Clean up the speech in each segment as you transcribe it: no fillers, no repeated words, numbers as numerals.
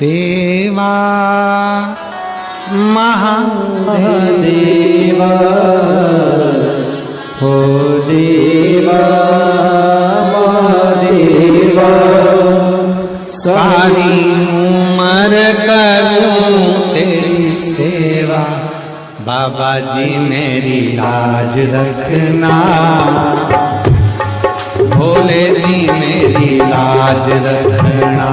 देवा महादेवा हो देवा महादेवा। सारी उम्र करूं तेरी सेवा, बाबा जी मेरी लाज रखना, भोले जी मेरी लाज रखना,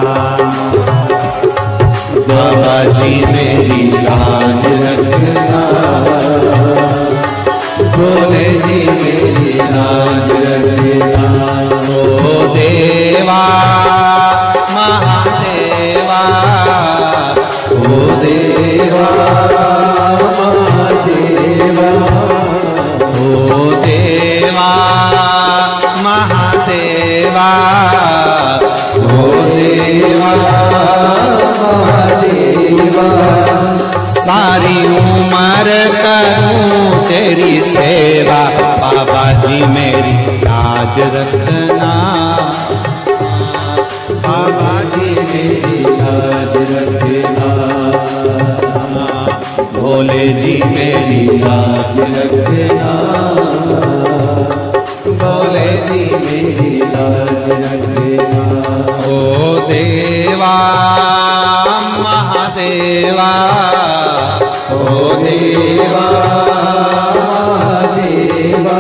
बाबा जी मेरी लाज रखना, भोले जी मेरी लाज रखना। ओ देवा महादेवा, ओ देवा महादेवा, ओ देवा महादेवा, ओ देवा महादेवा। सारी उम्र करूं तेरी सेवा, बाबा जी मेरी लाज रखना, बाबा जी मेरी लाज रखना, भोले जी मेरी लाज रखना, भोले जी मेरी लाज रखना। ओ देवा महादेवा, ओ देवा महादेवा।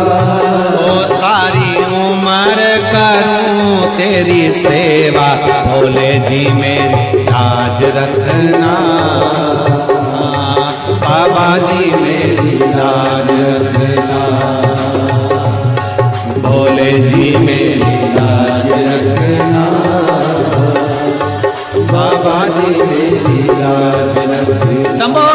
ओ सारी उम्र करूं तेरी सेवा, भोले जी मेरी लाज रखना, बाबा जी मेरी लाज रखना, भोले जी मेरी लाज रखना, बाबा जी मेरी लाज रखना। शंभो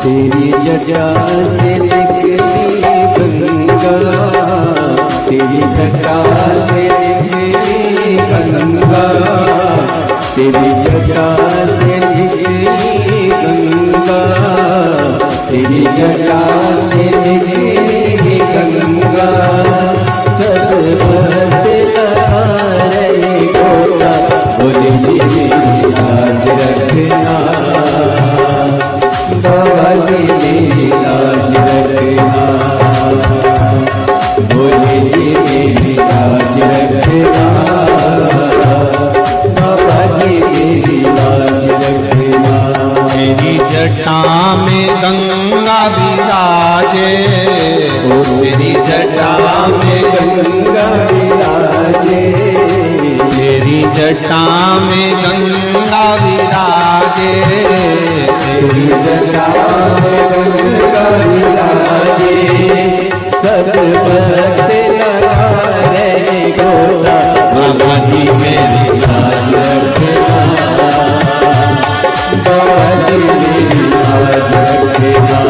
तेरी जटा से निकली गंगा, तेरी जटा से निकली गंगा, तेरी जटा से निकली गंगा, तेरी जटा से निकली गंगा। सतपथ लगा रहे गोरा, भोले जी मेरी लाज रखना, बाबा जी मेरी लाज रखना, भोले जी मेरी लाज रखना, बाबा जी मेरी लाज रखना। मेरी जटा में गंगा विराज जटा में गंगा विराजे, तेरी जटा में गंगा विराजे, सब भक्त लगा रहे गोता, बाबा जी मेरी लाज रखना, बाबा जी मेरी लाज रखना,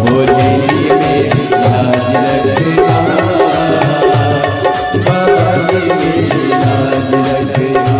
भोले जी मेरी लाज रखना, बाबा जी मेरी लाज रखना।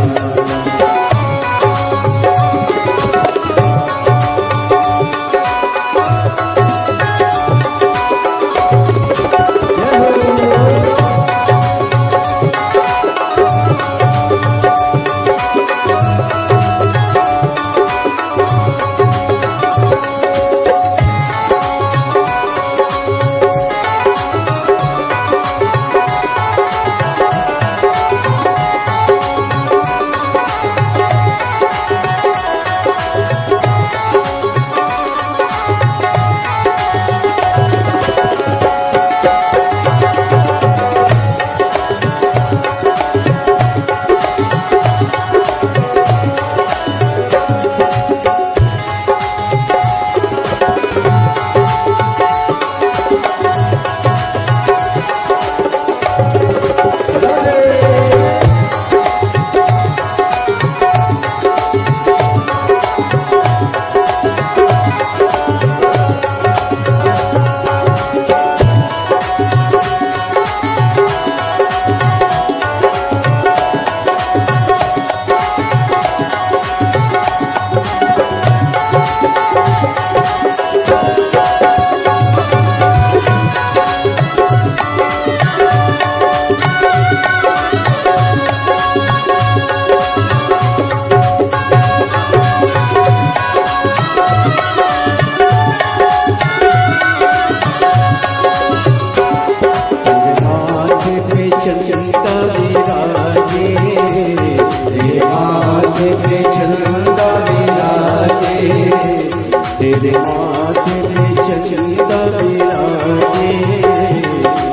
तेरे माथे पे चंदा विराजे,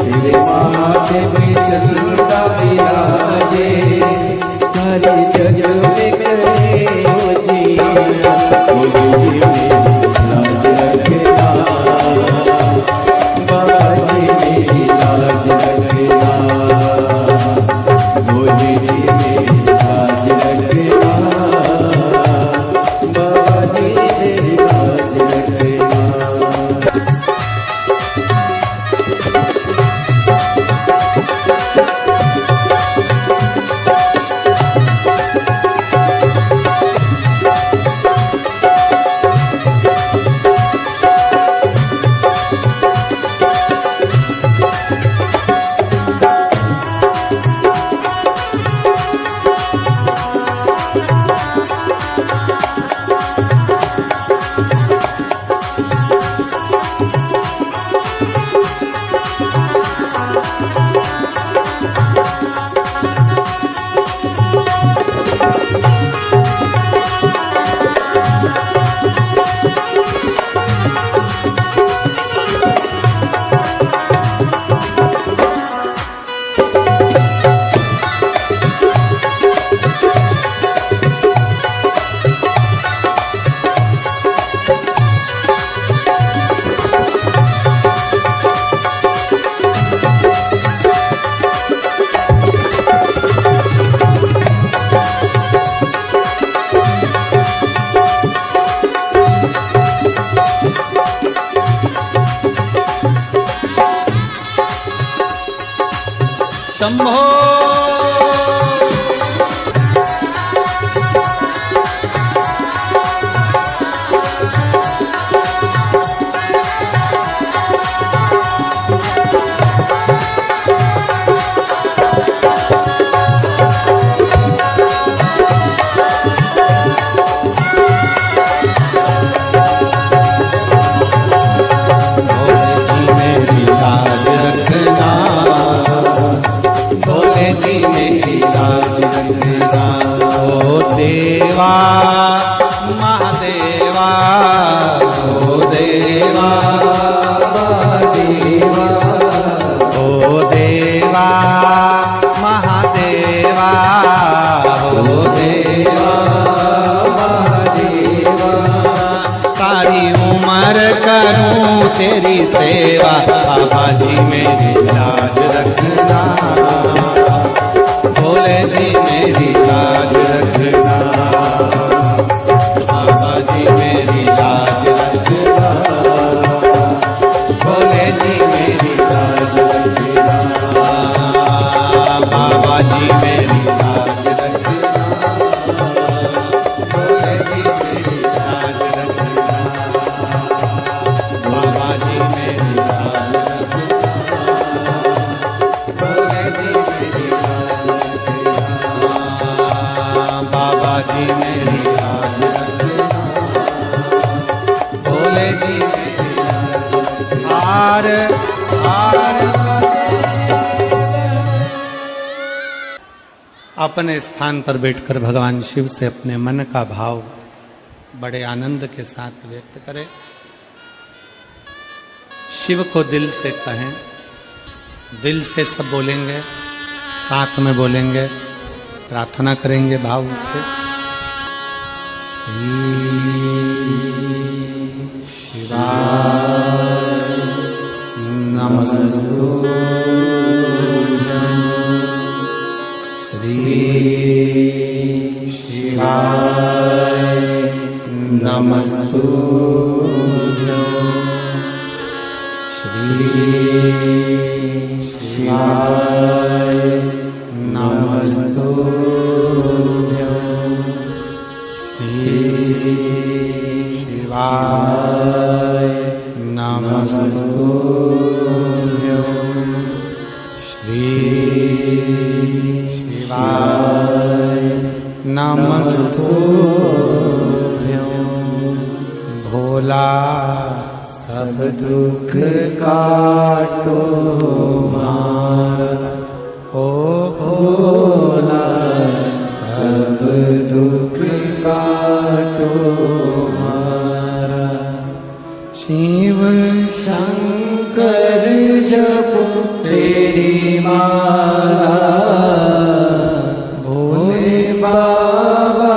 तेरे माथे पे चंदा विराजे, सारे जग में करे हो जिया, भोले जी मेरी लाज रखना, बाबा जी मेरी लाज रखना, भोले जी मेरी लाज रखना, बाबा जी मेरी लाज रखना। शंभो देवा महादेवा ओ देवा महादेवा ओ देवा महादेवा हो देवा सारी उम्र करूं तेरी सेवा बाबा जी मेरी लाज रखना भोले जी मेरी लाज रखना बाबा जी मेरी लाज रखना भोले जी मेरी लाज रखना बाबा जी मेरी लाज रखना भोले जी मेरी लाज रखना बाबा जी मेरी लाज रखना भोले जी मेरी लाज रखना बाबा जी मेरी लाज रखना भोले जी मेरी लाज अपने स्थान पर बैठकर भगवान शिव से अपने मन का भाव बड़े आनंद के साथ व्यक्त करें। शिव को दिल से कहें, दिल से सब बोलेंगे, साथ में बोलेंगे, प्रार्थना करेंगे भाव से। शिवाय नमस्तुभ्यं श्री शिवाय नमस्तुभ्यं श्री शिवाय नमस्तुभ्यं श्री शिवाय नमस्तुभ्यं श्री शिवाय नमस्तुभ्यं भोला सब दुख काटो मारा ओ भोला सब दुख काटो मारा शिव शंकर जपो तेरी माला भोले बाबा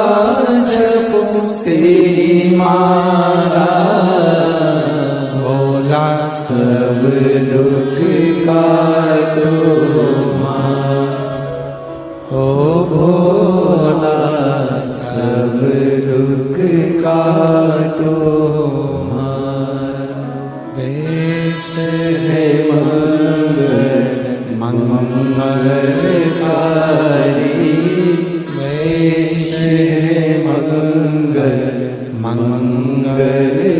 जपो तेरी माला भोला सब दुख काटो मारा ओ भोला सब दुख काटो मारा वेश है मंगलकारी वेश है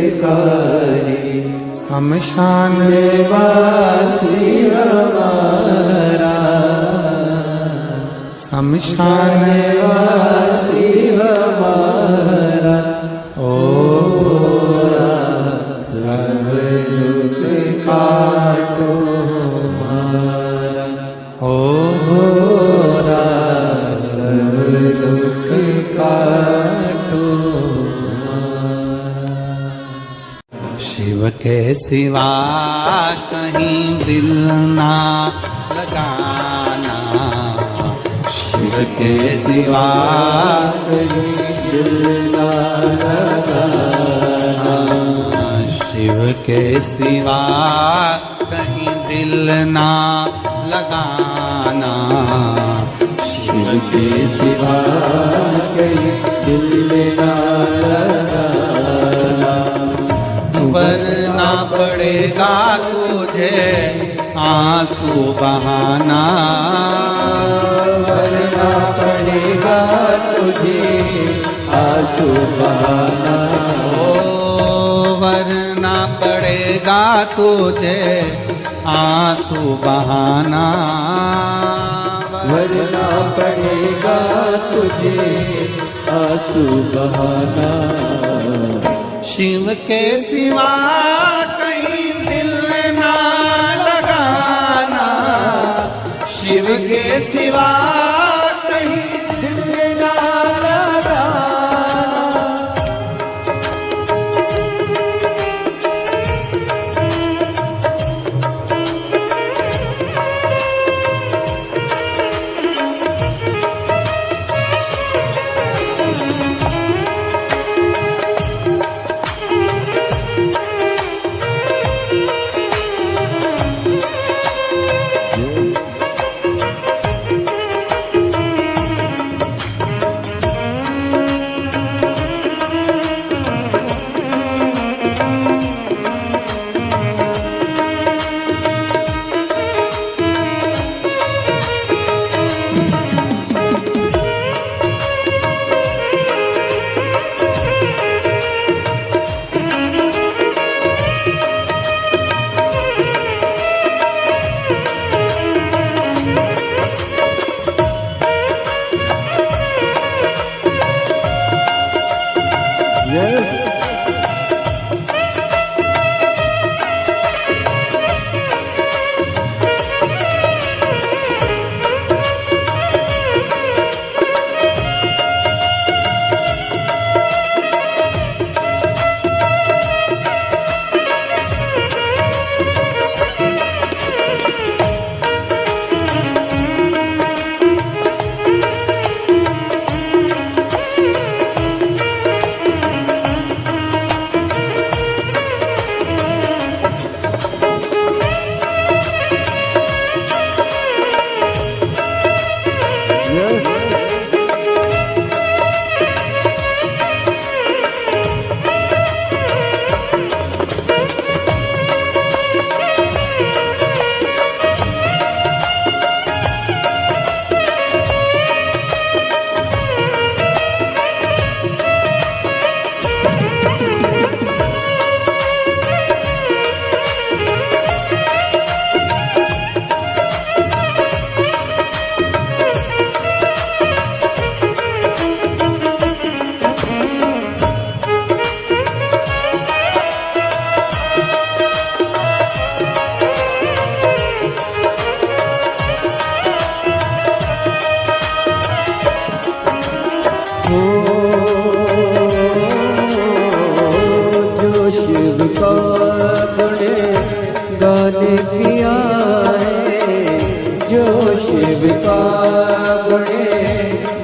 मंगलकारी शमशान वासी हमारा शमशान वासी हमारा ओ भोला सब दुख काटो मारा ओ भोला सब दुख काटो मारा। शिव के सिवा कहीं दिल ना लगाना शिव के सिवा कहीं दिल ना लगाना शिव के सिवा कहीं दिल ना लगाना शिव के सिवा कहीं दिल ना लगाना वरना पड़ेगा तुझे आंसू बहाना वरना पड़ेगा तुझे आंसू बहाना ओ वरना पड़ेगा तुझे आंसू बहाना वरना पड़ेगा तुझे आंसू बहाना शिव के सिवा कहीं दिल ना लगाना शिव के सिवा कहीं दिल ना लगाना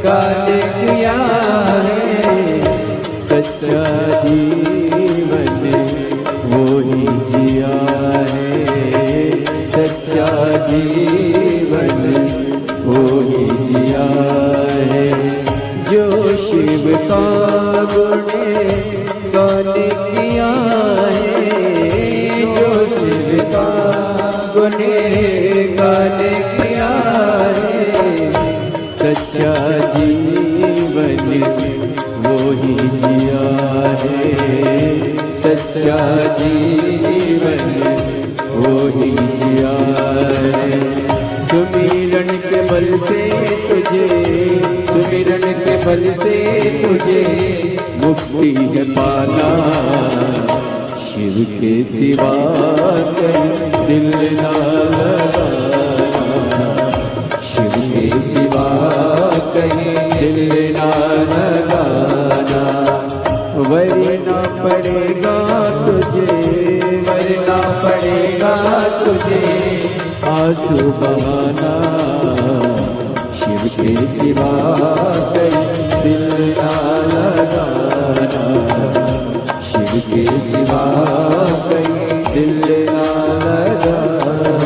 गाने किया है सच्चा जीवन वो ही जिया है सच्चा जीवन वो ही जिया है जो शिव का गुणे गाने किया है जो शिव का गुणे गाने किया है सच्चा जीवन वो ही जिया है सच्चा जीवन वो ही जिया है सुमिरन के बल से तुझे सुमिरन के बल से तुझे मुक्ति है पाना शिव के सिवा कहीं दिल ना लगाना शिव के सिवा कहीं दिल ना लगाना वरना पड़ेगा तुझे वरना पड़ेगा तुझे आंसू बहाना शिव के सिवा कहीं दिल ना लगाना शिव के सिवा कहीं दिल ना लगाना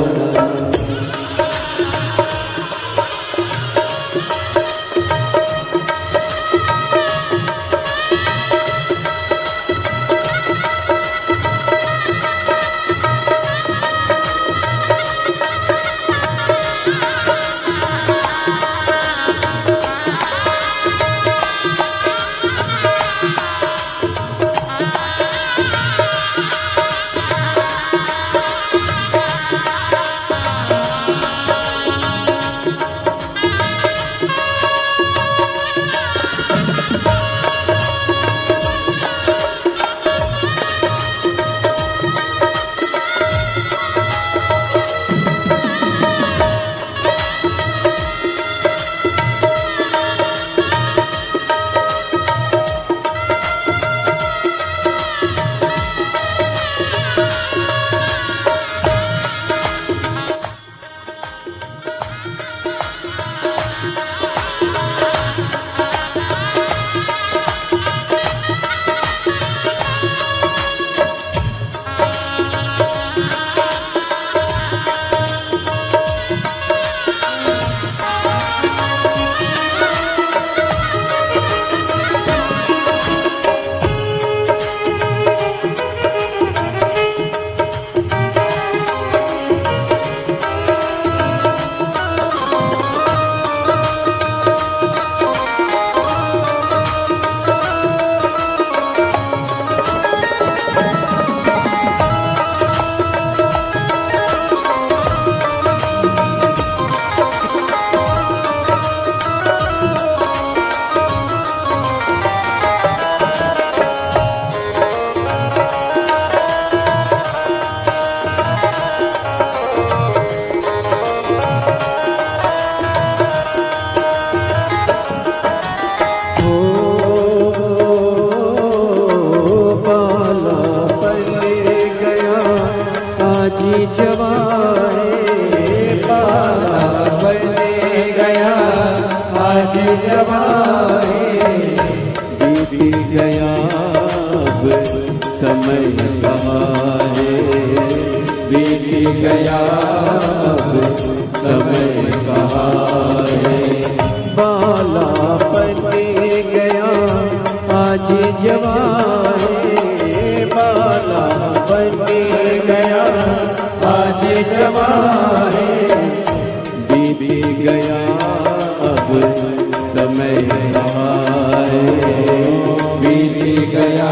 बीत गया अब समय कहाँ है बीत गया अब समय कहाँ है बाला बन गया आज जवान बाला बन गया आज जवान बीत गया अब समय कहाँ है बीत गया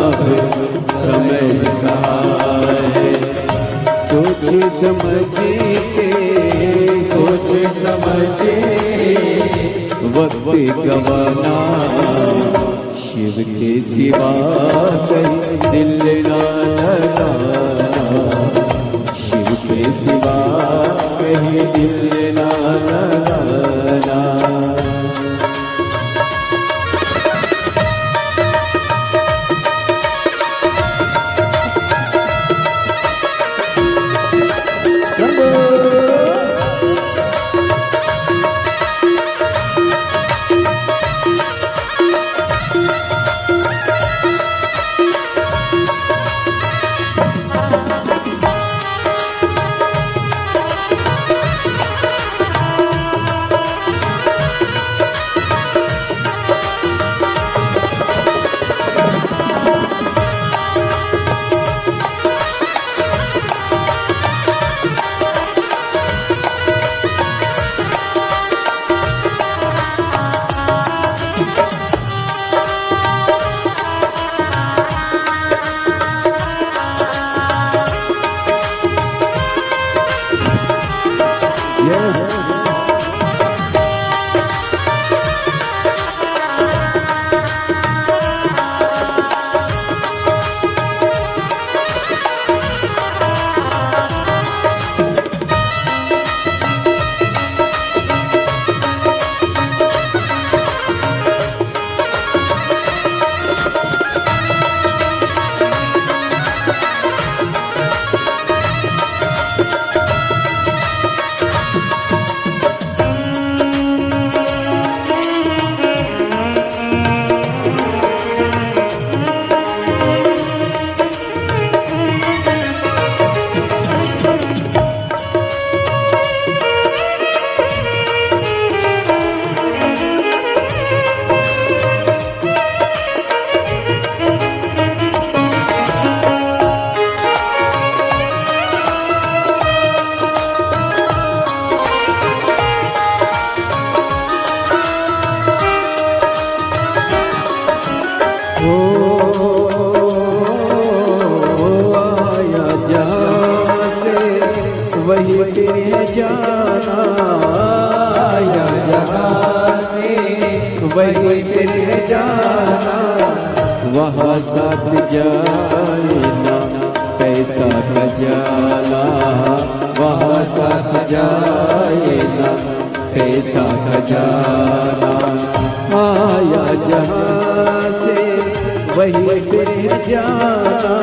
अब समय कहाँ है सोच समझ वक्त गवाना शिव के सिवा कहीं दिल ना लगाना शिव के सिवा कहीं दिल ना लगाना वही फिर जाना, वहाँ साथ जाए ना पैसा खजाना, वहाँ साथ जाए ना पैसा खजाना। आया जहाँ से वही फिर जाना,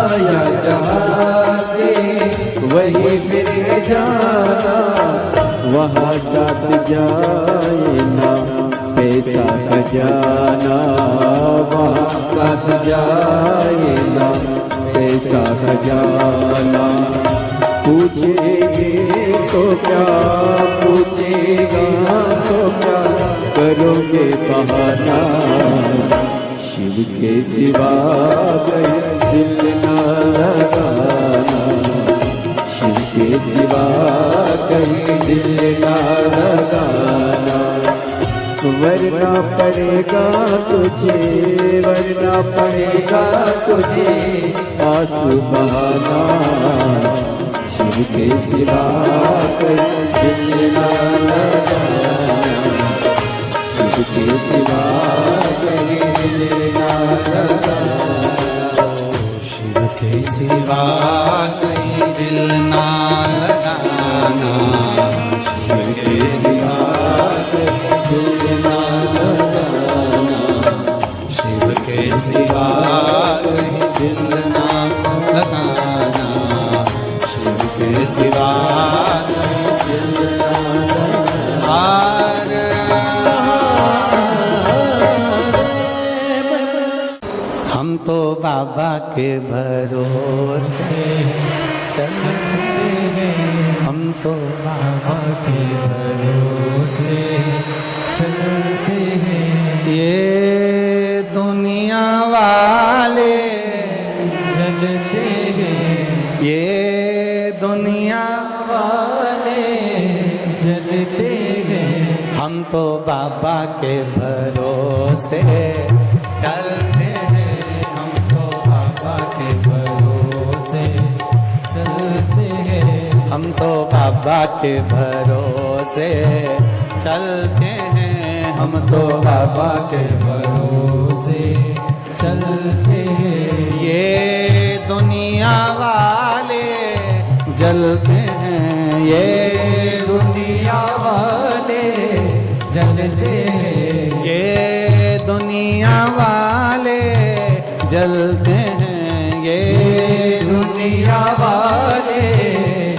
आया जहाँ से वही फिर जाना, वहाँ साथ जाए ना पैसा खजाना, वहाँ साथ जाए ना पैसा खजाना। पूछेंगे तो क्या, पूछेगा तो क्या, करोगे बहाना, शिव के सिवा कहीं दिल न लगाना, शिव के सिवा कहीं दिल न लगाना। वरना पड़ेगा तुझे, वरना पड़ेगा तुझे आंसू बहाना, शिव के सिवा कहीं दिल न लगाना, शिव के सिवा कहीं दिल न लगाना, शिव के सिवा कहीं दिल ना लगाना, शिव के सिवा दिल न लगाना, शिव के सिवा कहीं दिल ना लगाना, शिव के सिवा कहीं दिल ना लगाना। हम तो बाबा के भरोसे चलते हैं, हम तो बाबा के भरोसे चलते हैं। ये दुनिया वाले चलते हैं, ये दुनिया वाले चलते हैं। हम तो बाबा के भरोसे चलते हैं, हम तो बाबा के भरोसे चलते हैं, हम तो बाबा के भरोसे चलते हैं, हम तो बाबा के भरोसे चलते हैं। ये दुनिया वाले जलते हैं, ये दुनिया वाले जलते हैं, ये दुनिया वाले जलते हैं, ये दुनिया वाले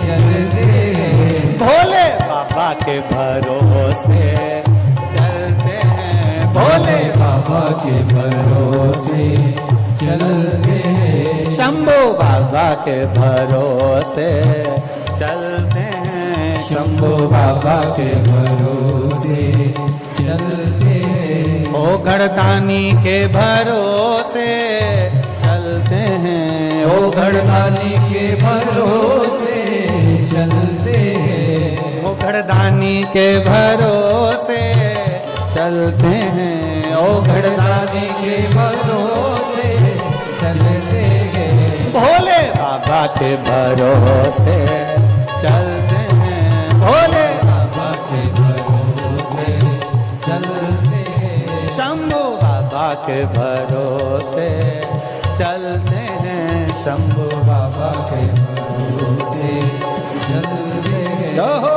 जलते हैं। भोले बाबा के भरोसे चलते हैं, भोले बाबा के भरोसे चलते हैं, शंभू बाबा के भरोसे चलते हैं, शंभू बाबा के भरोसे चलते हैं। ओ गढ़दानी के भरोसे चलते हैं, ओ गढ़दानी के भरोसे चलते हैं, ओ गढ़दानी के भरोसे चलते हैं, ओ गढ़दानी के भरोसे चलते हैं। भोले बाबा के भरोसे चलते हैं, भोले बाबा के भरोसे चलते हैं, शंभू बाबा के भरोसे चलते हैं, शंभू बाबा के भरोसे चलते हैं। हो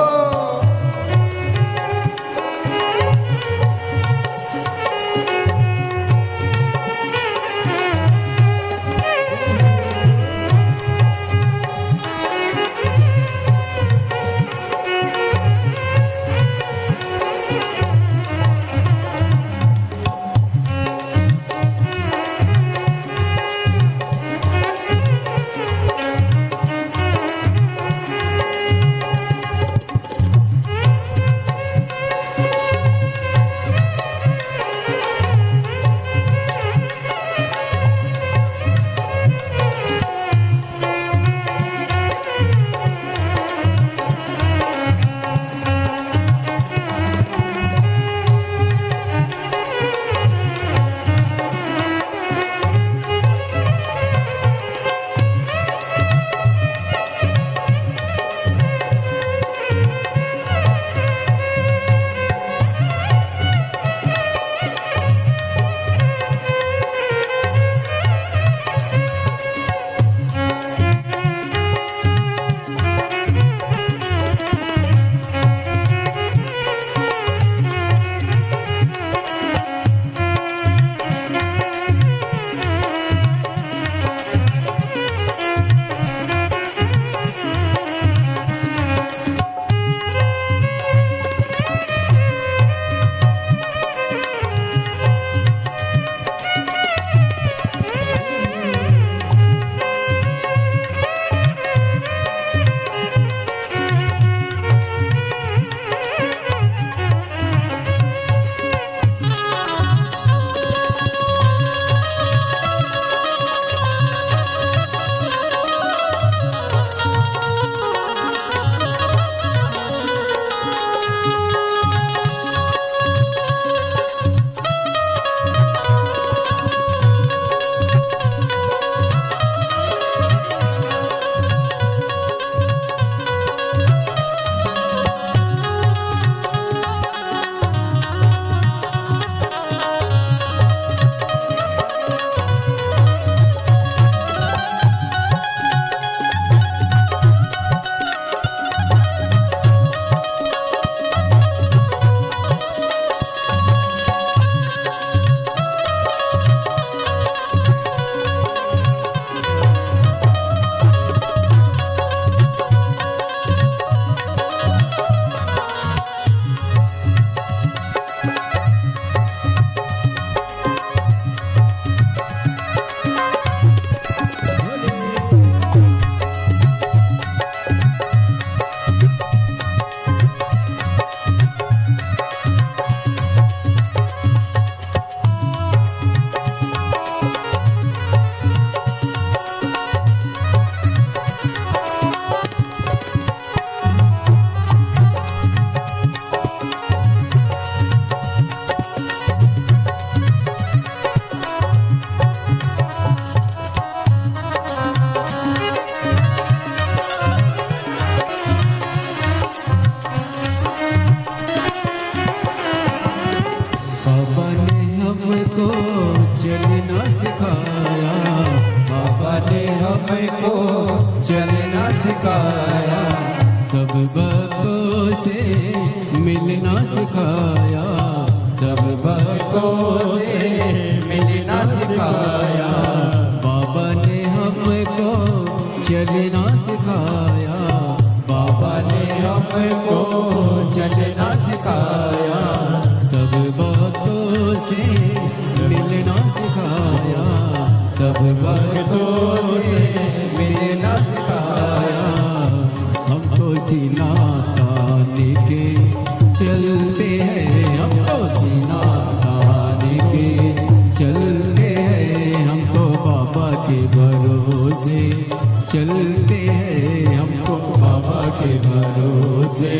हमको चलना सिखाया, बाबा ने हमको चलना सिखाया, सब भक्तों से मिलना सिखाया, सब भक्तों से मिलना सिखाया, बाबा ने हमको चलना सिखाया, बाबा ने हमको चलना सिखाया, सब भक्तों से मिलना सिखाया, सब भक्तों से मिलना सिखाया, हमको सीना तान के चलते हैं, हमको सीना तान के चलते हैं, हमको बाबा के भरोसे चलते हैं, हमको बाबा के भरोसे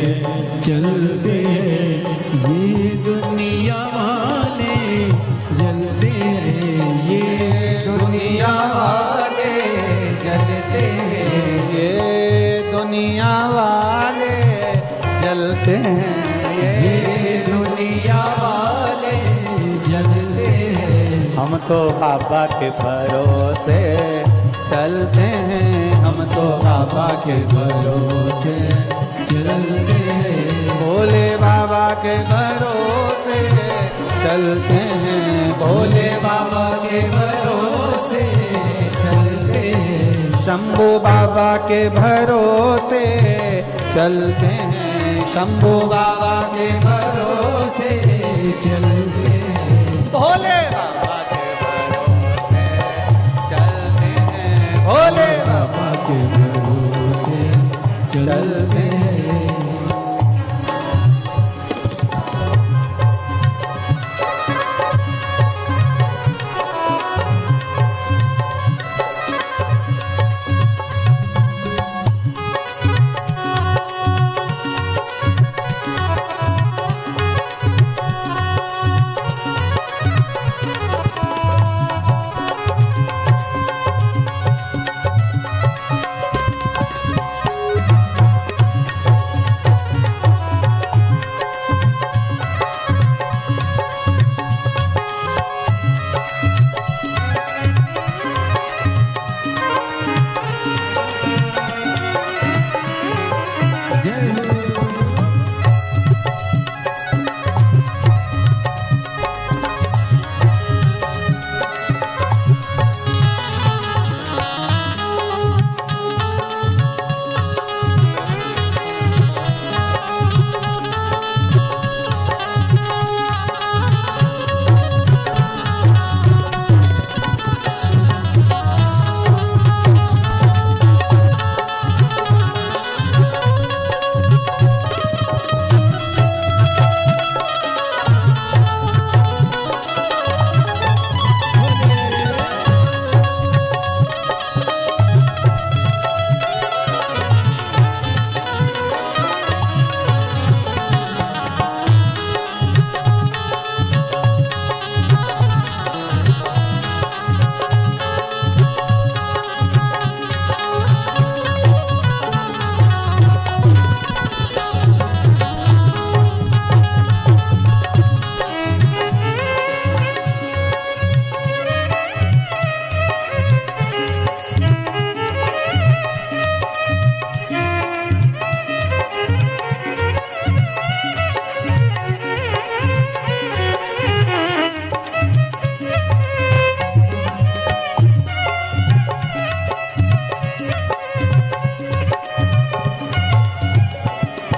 चलते हैं, ये दुनिया वाले जलते हैं, ये दुनिया वाले जलते हैं, ये दुनिया वाले जलते हैं, ये दुनिया वाले जलते हैं, हम तो बाबा के भरोसे चलते हैं, हम तो बाबा के भरोसे चलते हैं, भोले बाबा के भरोसे चलते हैं, भोले बाबा के भरोसे चलते हैं, शंभू बाबा के भरोसे चलते हैं, शंभू बाबा के भरोसे चलते हैं, भोले बाबा के भरोसे चलते हैं, भोले बाबा बाबा के भरोसे चलते हैं।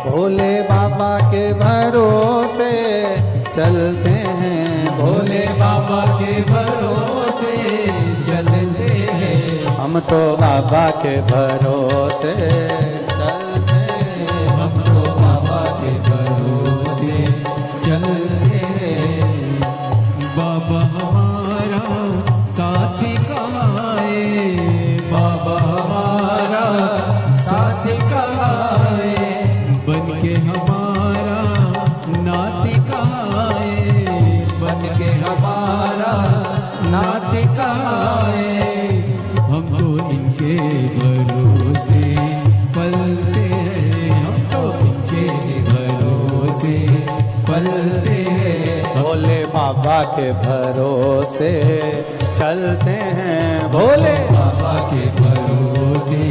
भोले बाबा के भरोसे चलते हैं, भोले बाबा के भरोसे चलते हैं, हम तो बाबा के भरोसे चलते हैं, हम तो बाबा के भरोसे चलते हैं, बाबा हमारा साथी कहाँ है, बाबा हमारा साथी कहाँ है, बन के हमारा नाती कहाँ है, बन के हमारा नाती कहाँ है, हम तो इनके भरोसे पल भोले बाबा के भरोसे चलते हैं, भोले बाबा के भरोसे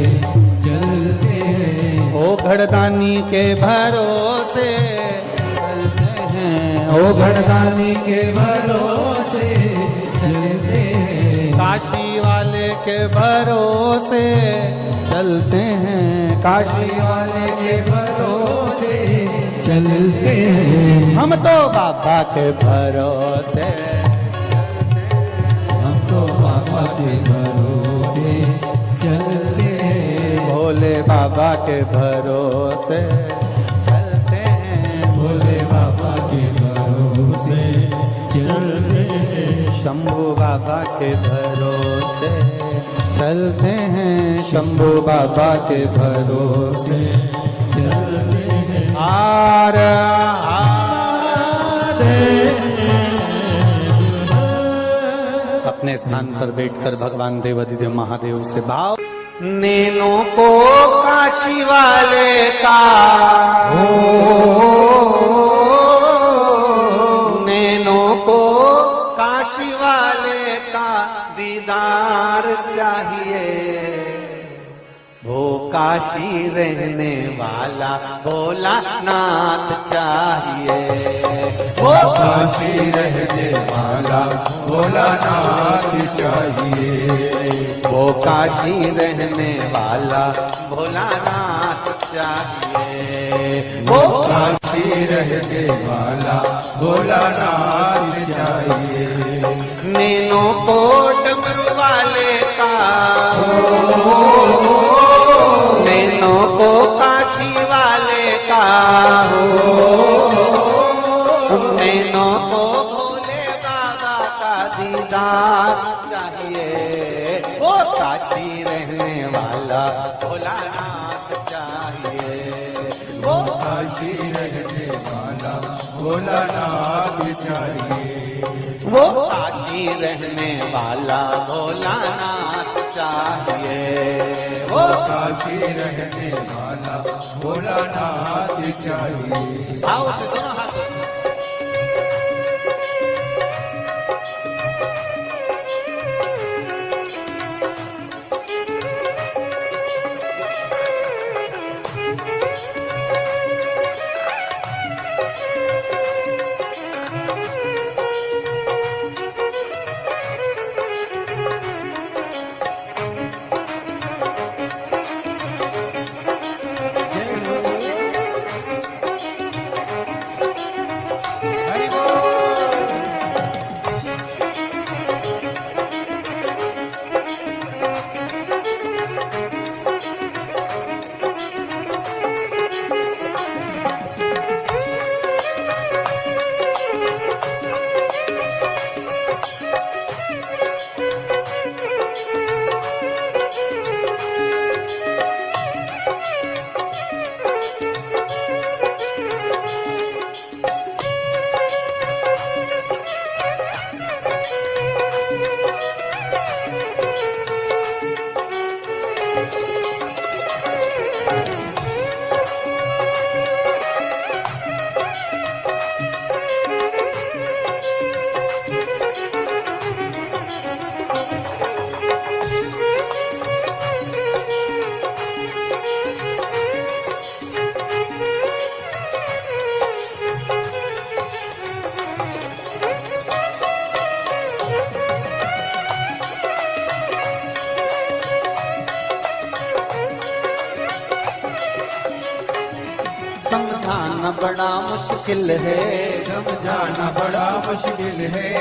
चलते हैं, ओ घड़दानी के भरोसे चलते हैं, ओ घड़दानी के भरोसे चलते हैं, काशी वाले के भरोसे चलते हैं, काशी वाले के भरोसे चलते हैं, हम तो बाबा के भरोसे, हम तो बाबा के भरोसे चलते हैं, भोले बाबा के भरोसे चलते हैं, भोले बाबा के भरोसे चलते हैं, शंभू बाबा के भरोसे चलते हैं, शंभू बाबा के भरोसे चलते हैं, आर अपने स्थान पर बैठकर भगवान देवाधिदेव महादेव से भाव, नैनों को काशी वाले का, नैनों को काशी वाले का दीदार चाहिए, वो काशी रहने वाला भोलानाथ चाहिए, वो काशी रहने वाला भोलानाथ चाहिए, वो काशी रहने वाला भोलानाथ चाहिए, वो काशी रहने वाला भोलानाथ चाहिए, नैनों को डमरू वाले का, नैनों को काशी वाले का, नैनों को भोले बाबा का दीदार चाहिए, वो काशी रहने वाला भोलानाथ चाहिए, वो काशी रहने वाला भोलानाथ चाहिए, वो काशी रहने वाला भोलानाथ चाहिए, वो काशी रहने वाला भोलानाथ चाहिए। आओ से दोनों हाथ समझाना बड़ा मुश्किल है, समझाना बड़ा मुश्किल है,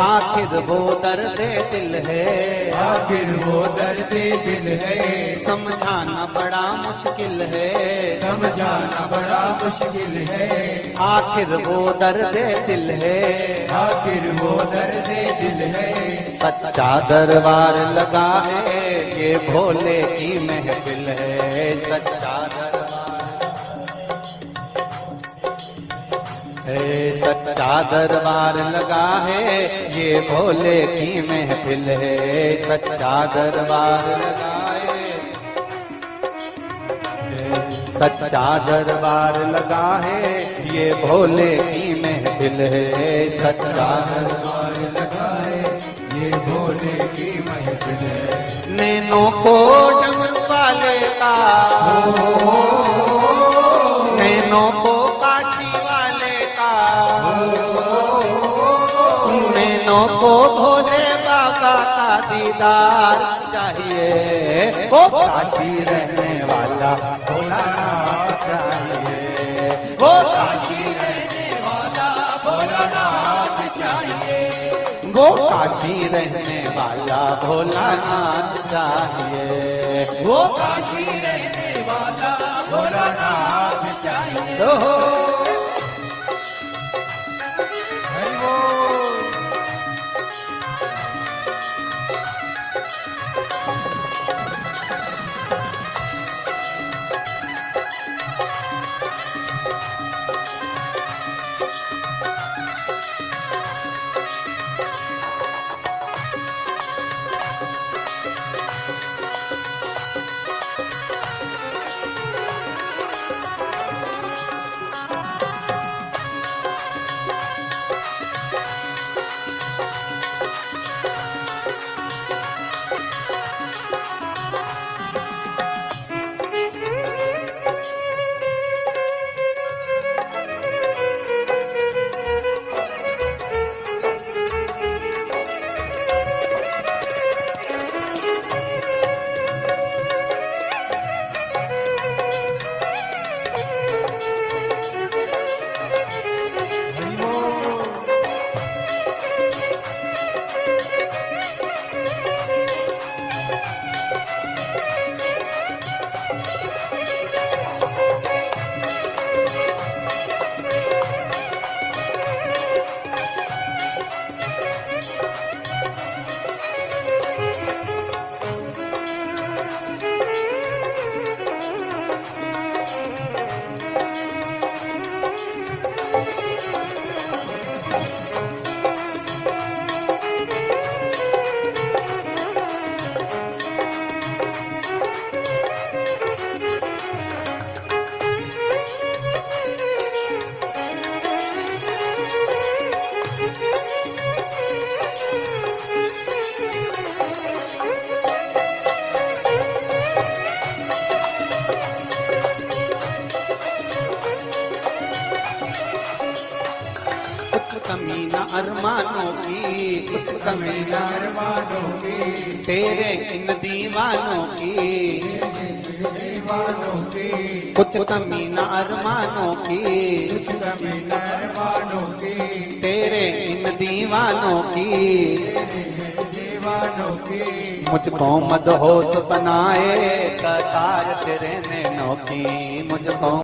आखिर वो दर्द दिल है, आखिर वो दर्द दिल है, समझाना बड़ा मुश्किल है, समझाना बड़ा मुश्किल है, आखिर वो दर्द दिल है, आखिर वो दर्द दिल है, सच्चा दरबार लगा है, ये भोले की महफिल है, सच्चा दरबार है, सच्चा दरबार लगा है, ये भोले की महफिल है, सच्चा दरबार लगा है, सच्चा दरबार लगा है ये भोले की महफिल है। सच्चा दरबार लगा है ये भोले की महफिल है। नैनों को डमरू वाले का, नैनों को काशी वाले का, नैनों को भोले बाबा का दीदार चाहिए। वो काशी रहने वाला भोलानाथ चाहिए। वो काशी रहने वाला भोलानाथ चाहिए। वो काशी रहने वाला भोलानाथ चाहिए। वो काशी रहने वाला भोलानाथ चाहिए। हरि बोल। कमी न अरमानों की, कुछ कमी न अरमानों की, तेरे इन दीवानों की, दीवानों की, कुछ कमी न अरमानों की, कुछ कमी न अरमानों की, तेरे इन दीवानों की, दीवानों की। मुझको मदहोश बनाए कतार तेरे नैनों की, मुझको